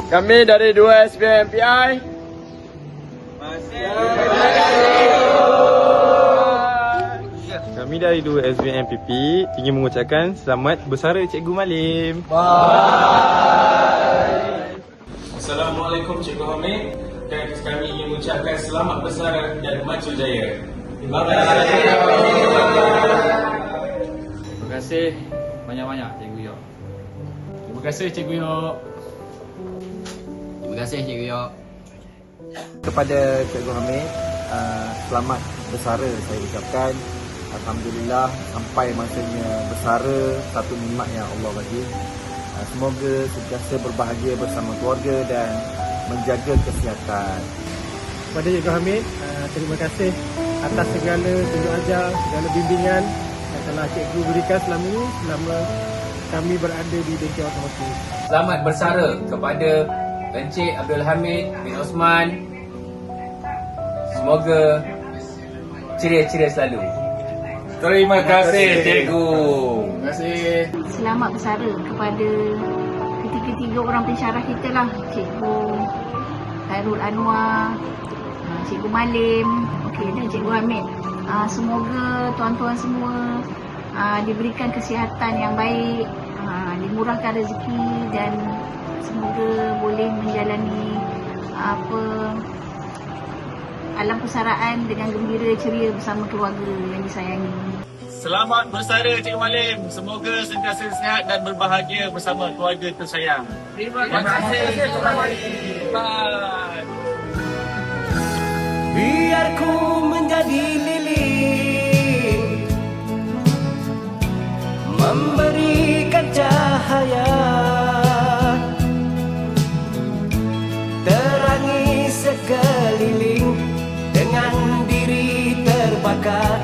Kami dari 2 SBMPI. Kami dari 2 SBMPP ingin mengucapkan selamat bersara Cikgu Malim. Assalamualaikum Cikgu Hamid, dan kami ingin mengucapkan selamat bersara dan maju jaya. Terima kasih. Terima kasih banyak-banyak Cikgu Yok. Terima kasih Cikgu Yok. Terima kasih Cikgu Yok. Kepada Cikgu Hamid, selamat bersara saya ucapkan. Alhamdulillah sampai masanya bersara, satu nikmat yang Allah bagi. Semoga sentiasa berbahagia bersama keluarga dan menjaga kesihatan. Kepada Cikgu Hamid, terima kasih atas segala tunjuk ajar, segala bimbingan yang telah Cikgu berikan selama ini, selama kami berada di bengkel otomotif. Selamat bersara kepada Encik Abdul Hamid bin Osman. Semoga ceria-ceria selalu. Terima kasih Cikgu. Terima kasih. Selamat bersara kepada ketiga-tiga orang pensyarah kita lah. Cikgu Khairul Anwar, Cikgu Malim, dan Cikgu Hamid. Semoga tuan-tuan semua diberikan kesihatan yang baik, dimurahkan rezeki dan semoga boleh menjalani alam persaraan dengan gembira ceria bersama keluarga yang disayangi. Selamat bersara Cikgu Malim. Semoga sentiasa sihat dan berbahagia bersama keluarga tersayang. Terima kasih Cikgu Malim. Bye. Biar ku menjadi lilin, memberikan cahaya, terangi sekeliling, dengan diri terbakar,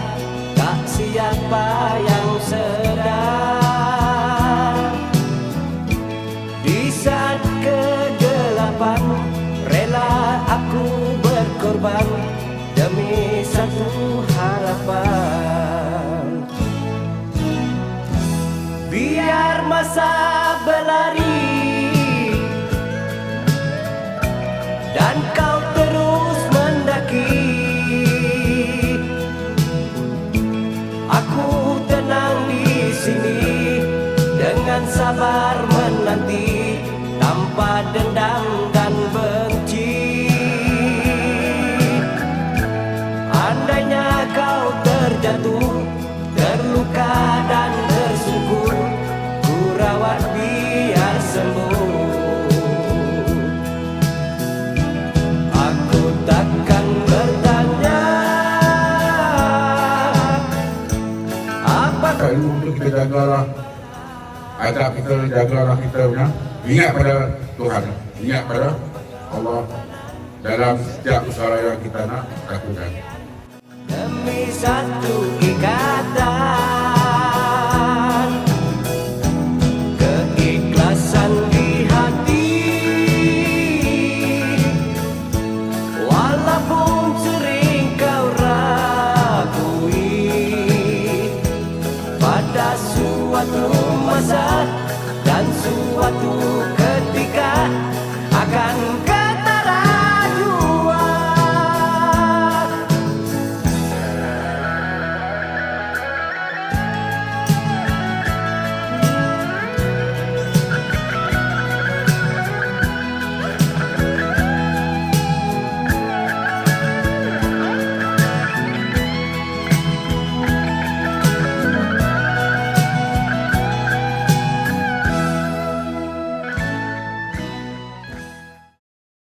tak siapa yang sedar. Di saat kegelapan, rela aku berkorban demi satu harapan. Biar masa berlari dan kau terus mendaki, aku tenang di sini dengan sabar menanti tanpa dendam dan benci. Andainya kau terjatuh, terluka dan tersungkur, ku rawat biar sembuh. Aku takkan bertanya apakah ilmu itu kita jagalah, adab kita jagalah kita punya. Ingat pada Tuhan, ingat pada Allah dalam setiap usaha yang kita nak lakukan. demi satu ikat